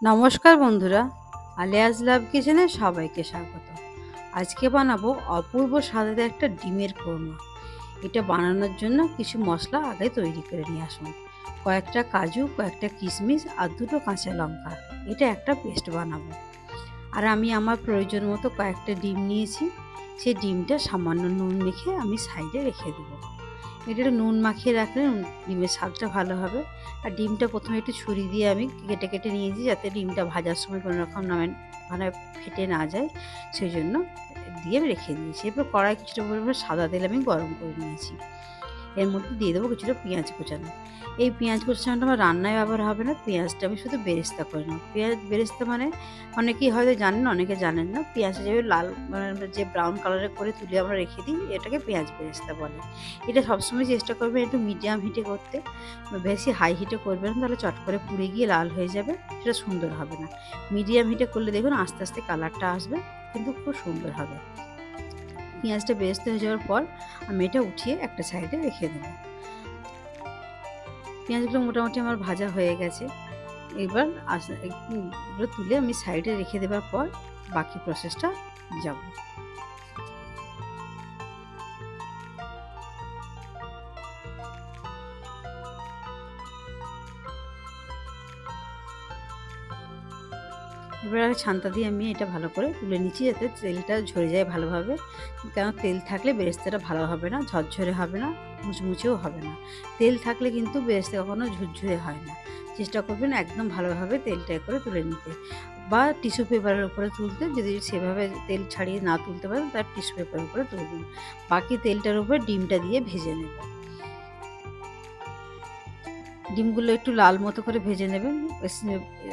নমস্কার বন্ধুরা, আলিয়াস লাভ কিচেনে সবাইকে স্বাগত। আজকে বানাবো অপূর্ব স্বাদের একটা ডিমের কোরমা। এটা বানানোর জন্য কিছু মশলা আগে তৈরি করে নিয়ে আসুন। কয়েকটা কাজু, কয়েকটা কিশমিশ আর দুটো কাঁচা লঙ্কা। এটা একটা পেস্ট বানাবো। আর আমি আমার প্রয়োজন মতো কয়েকটা ডিম নিয়েছি। সেই ডিমটা সামান্য নুন মেখে আমি সাইডে রেখে দেবো। এটা একটু নুন মাখিয়ে রাখলে ডিমের স্বাদটা ভালো হবে। আর ডিমটা প্রথমে একটু ছুরি দিয়ে আমি কেটে কেটে নিয়েছি, যাতে ডিমটা ভাজার সময় কোনো রকম মানে ফেটে না যায়, সেই জন্য দিয়ে আমি রেখে দিয়েছি। এরপর কড়াই কিছুটা পরিমাণে সাদা তেল আমি গরম করে নিয়েছি। এর মধ্যে দিয়ে দেবো কিছুটা পেঁয়াজ কুচানো। এই পেঁয়াজ কুচানোটা আমার রান্নায় ব্যবহার হবে না, পেঁয়াজটা আমি শুধু বেরেস্তা করে নেব। পেঁয়াজ বেরেস্তা মানে অনেকেই হয়তো জানেন, অনেকে জানেন না। পেঁয়াজটা যেভাবে লাল মানে যে ব্রাউন কালারের করে তুলে আমরা রেখে দিই, এটাকে পেঁয়াজ বেরেস্তা বলে। এটা সবসময় চেষ্টা করবেন একটু মিডিয়াম হিটে করতে, বেশি হাই হিটে করবেন তাহলে চট করে পুড়ে গিয়ে লাল হয়ে যাবে, সেটা সুন্দর হবে না। মিডিয়াম হিটে করলে দেখুন আস্তে আস্তে কালারটা আসবে, কিন্তু খুব সুন্দর হবে। পেঁয়াজটা বেরেস্তা হয়ে যাওয়ার পর আমি এটা উঠিয়ে একটা সাইডে রেখে দেবো। পেঁয়াজগুলো মোটামুটি আমার ভাজা হয়ে গেছে। এবার এগুলো তুলে আমি সাইডে রেখে দেওয়ার পর বাকি প্রসেসটা যাব। এবার আমি ছান্তা দিয়ে আমি এটা ভালো করে তুলে নিচ্ছি, যাতে তেলটা ঝরে যায় ভালোভাবে। কারণ তেল থাকলে বেরেস্তাটা ভালো হবে না, ঝরঝরে হবে না, মুচমুচেও হবে না। তেল থাকলে কিন্তু বেরেস্তা কখনো ঝুরঝুরে হয় না। চেষ্টা করবেন একদম ভালোভাবে তেলটা করে তুলে নিতে, বা টিস্যু পেপারের উপরে তুলতে। যদি সেভাবে তেল ছাড়িয়ে না তুলতে পারেন, তার টিস্যু পেপারের উপরে তুলবেন। বাকি তেলটার উপরে ডিমটা দিয়ে ভেজে নেব। ডিমগুলো একটু লাল মতো করে ভেজে নেবেন,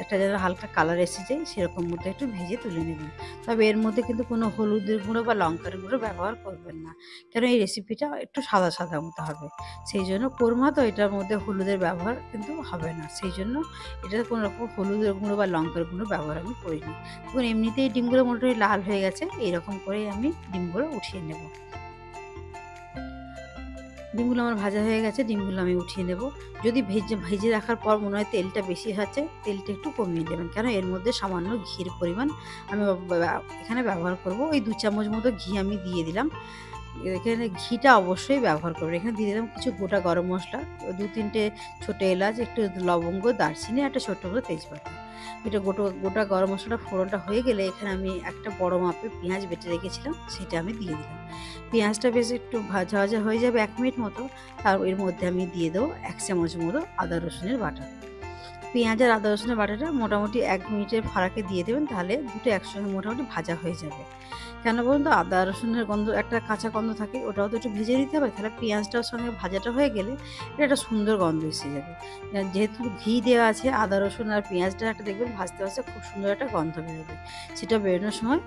একটা যেন হালকা কালার এসে যায় সেরকম মতো একটু ভেজে তুলে নেবেন। তবে এর মধ্যে কিন্তু কোনো হলুদের গুঁড়ো বা লঙ্কার গুঁড়ো ব্যবহার করবেন না, কারণ এই রেসিপিটা একটু সাদা সাদা মতো হবে। সেই জন্য কোরমা তো, এটার মধ্যে হলুদের ব্যবহার কিন্তু হবে না। সেই জন্য এটাতে কোনো রকম হলুদের গুঁড়ো বা লঙ্কার গুঁড়ো ব্যবহার আমি করিনি। তখন এমনিতেই ডিমগুলো মোটামুটি লাল হয়ে গেছে, এইরকম করেই আমি ডিমগুলো উঠিয়ে নেব। ডিমগুলো আমার ভাজা হয়ে গেছে, ডিমগুলো আমি উঠিয়ে নেব। যদি ভেজে রাখার পর মনে হয় তেলটা বেশি হচ্ছে, তেলটা একটু কমিয়ে দেবেন, কেন এর মধ্যে সামান্য ঘির পরিমাণ আমি এখানে ব্যবহার করব। ওই 2 চামচ মতো ঘি আমি দিয়ে দিলাম। এখানে ঘিটা অবশ্যই ব্যবহার করবেন। এখানে দিয়ে দিলাম কিছু গোটা গরম মশলা, 2-3টে ছোটো এলাচ, একটু লবঙ্গ, দারচিনি, একটা ছোট্ট মতো তেজপাতা। এটা গোটা গরম মশলাটা ফোড়নটা হয়ে গেলে এখানে আমি একটা বড় মাপের পেঁয়াজ বেটে রেখেছিলাম, সেটা আমি দিয়ে দিলাম। পেঁয়াজটা বেশ একটু ভাজা ভাজা হয়ে যাবে 1 মিনিট মতো। এর মধ্যে আমি দিয়ে দেবো 1 চামচ মতো আদা রসুনের বাটা। পেঁয়াজ আর আদা রসুনের বাটাটা মোটামুটি 1 মিনিটের ফারাকে দিয়ে দেবেন, তাহলে দুটো একসঙ্গে মোটামুটি ভাজা হয়ে যাবে। কেন বলুন তো, আদা রসুনের গন্ধ, একটা কাঁচা গন্ধ থাকে, ওটাও তো একটু ভেজে নিতে হবে। তাহলে পেঁয়াজটার সঙ্গে ভাজাটা হয়ে গেলে এটা একটা সুন্দর গন্ধ এসে যাবে। যেহেতু ঘি দেওয়া আছে, আদা রসুন আর পেঁয়াজটা একটা দেখবেন ভাজতে ভাজতে খুব সুন্দর একটা গন্ধ বেরোবে। সেটা বেরোনোর সময়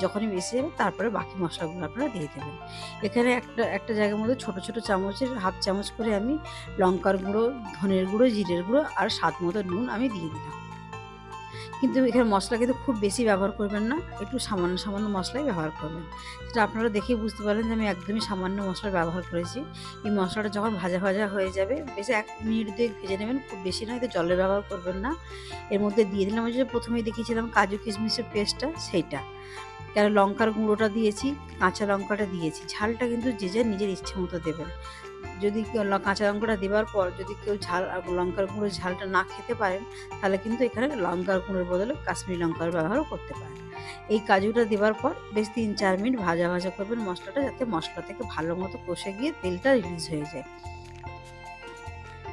যখনই এসে যাবে, তারপরে বাকি মশলাগুলো আপনারা দিয়ে দেবেন। এখানে একটা জায়গার মধ্যে ছোট ছোট চামচের 1/2 চামচ করে আমি লঙ্কার গুঁড়ো, ধনের গুঁড়ো, জিরের গুঁড়ো আর স্বাদ মতো নুন আমি দিয়ে দিলাম। কিন্তু এখানে মশলা কিন্তু খুব বেশি ব্যবহার করবেন না, একটু সামান্য সামান্য মশলাই ব্যবহার করবেন। সেটা আপনারা দেখেই বুঝতে পারলেন যে আমি একদমই সামান্য মশলা ব্যবহার করেছি। এই মশলাটা যখন ভাজা ভাজা হয়ে যাবে, বেশ 1 মিনিট 2 ভেজে নেবেন, খুব বেশি নয়, তো জলের ব্যবহার করবেন না। এর মধ্যে দিয়ে দিলাম ওই যে প্রথমেই দেখিয়েছিলাম কাজু কিশমিশের পেস্টটা, সেইটা। কেন লঙ্কার গুঁড়োটা দিয়েছি, কাঁচা লঙ্কাটা দিয়েছি। ঝালটা কিন্তু যে যার নিজের ইচ্ছে মতো দেবেন। যদি কাঁচা লঙ্কাটা দেওয়ার পর যদি কেউ লঙ্কার গুঁড়োর ঝালটা না খেতে পারেন, তাহলে কিন্তু এখানে লঙ্কার গুঁড়োর বদলে কাশ্মীরি লঙ্কার ব্যবহারও করতে পারেন। এই কাজুটা দেওয়ার পর বেশ 3-4 মিনিট ভাজা ভাজা করবেন মশলাটা, যাতে মশলা থেকে ভালো মতো কষে গিয়ে তেলটা রিলিজ হয়ে যায়।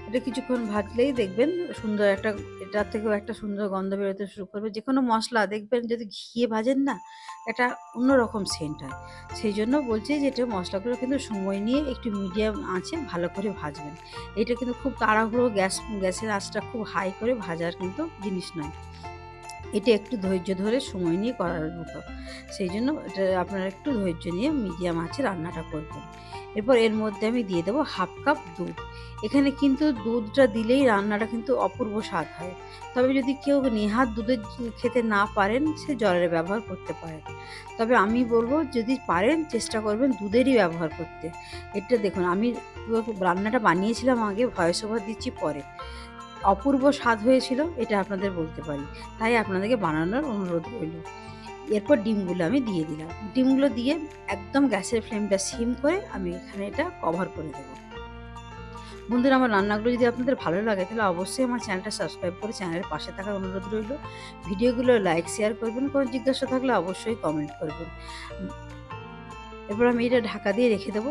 এটা কিছুক্ষণ ভাজলেই দেখবেন সুন্দর একটা, এটার থেকেও একটা সুন্দর গন্ধ বেরোতে শুরু করবে। যেকোনো মশলা দেখবেন যদি ঘিয়ে ভাজেন না, একটা অন্যরকম সেন্ট হয়। সেই জন্য বলছি যে এটা মশলাগুলো কিন্তু সময় নিয়ে একটু মিডিয়াম আঁচে ভালো করে ভাজবেন। এটা কিন্তু খুব তাড়াহুড়ো গ্যাসের আঁচটা খুব হাই করে ভাজার কিন্তু জিনিস নয়। এটা একটু ধৈর্য ধরে সময় নিয়ে করার মতো। সেই জন্য এটা আপনারা একটু ধৈর্য নিয়ে মিডিয়াম আঁচে রান্নাটা করবেন। এরপর এর মধ্যে আমি দিয়ে দেবো 1/2 কাপ দুধ। এখানে কিন্তু দুধটা দিলেই রান্নাটা কিন্তু অপূর্ব স্বাদ হয়। তবে যদি কেউ নেহাত দুধের খেতে না পারেন, সে জলের ব্যবহার করতে পারেন। তবে আমি বলব, যদি পারেন চেষ্টা করবেন দুধেরই ব্যবহার করতে। এটা দেখুন, আমি রান্নাটা বানিয়েছিলাম আগে, ভয়েস ওভার দিচ্ছি পরে। অপূর্ব স্বাদ হয়েছিল এটা আপনাদের বলতে পারি। তাই আপনাদেরকে বানানোর অনুরোধ রইল। এরপর ডিমগুলো আমি দিয়ে দিলাম। ডিমগুলো দিয়ে একদম গ্যাসের ফ্লেমটা সিম করে আমি এখানে এটা কভার করে দেবো। বন্ধুরা, আমার রান্নাগুলো যদি আপনাদের ভালো লাগে তাহলে অবশ্যই আমার চ্যানেলটা সাবস্ক্রাইব করে চ্যানেলের পাশে থাকার অনুরোধ রইল। ভিডিওগুলো লাইক শেয়ার করবেন, কোনো জিজ্ঞাসা থাকলে অবশ্যই কমেন্ট করবেন। এরপর আমি এটা ঢাকা দিয়ে রেখে দেবো।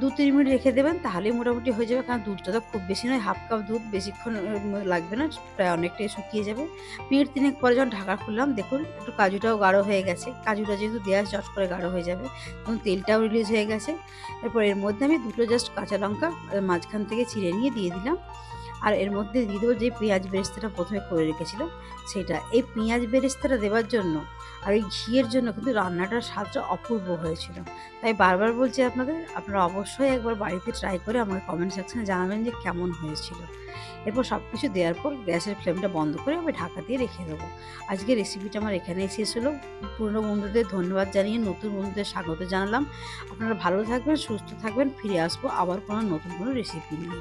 2-3 মিনিট রেখে দেবেন, তাহলেই মোটামুটি হয়ে যাবে। কারণ দুধটা তো খুব বেশি নয়, হাফ কাপ দুধ, বেশিক্ষণ লাগবে না, প্রায় অনেকটাই শুকিয়ে যাবে। মিনিট 3 পরে যখন ঢাকা খুললাম, দেখুন একটু কাজুটাও গাঢ় হয়ে গেছে। কাজুটা যেহেতু দেওয়া চট করে গাঢ় হয়ে যাবে এবং তেলটাও রিলিজ হয়ে গেছে। এরপর এর মধ্যে আমি 2টো জাস্ট কাঁচা লঙ্কা মাঝখান থেকে চিড়ে নিয়ে দিয়ে দিলাম। আর এর মধ্যে দিয়ে দেবো যে পেঁয়াজ বেরেস্তাটা প্রথমে করে রেখেছিলাম সেটা। এই পেঁয়াজ বেরেস্তাটা দেওয়ার জন্য আর এই ঘিয়ের জন্য কিন্তু রান্নাটার স্বাদটা অপূর্ব হয়েছিল। তাই বারবার বলছি আপনারা অবশ্যই একবার বাড়িতে ট্রাই করে আমাকে কমেন্ট সেকশনে জানাবেন যে কেমন হয়েছিল। এরপর সব কিছু দেওয়ার পর গ্যাসের ফ্লেমটা বন্ধ করে আমি ঢাকা দিয়ে রেখে দেবো। আজকের রেসিপিটা আমার এখানেই শেষ হলো। পুরনো বন্ধুদের ধন্যবাদ জানিয়ে নতুন বন্ধুদের স্বাগত জানালাম। আপনারা ভালো থাকবেন, সুস্থ থাকবেন। ফিরে আসবো আবার কোনো নতুন কোনো রেসিপি নিয়ে।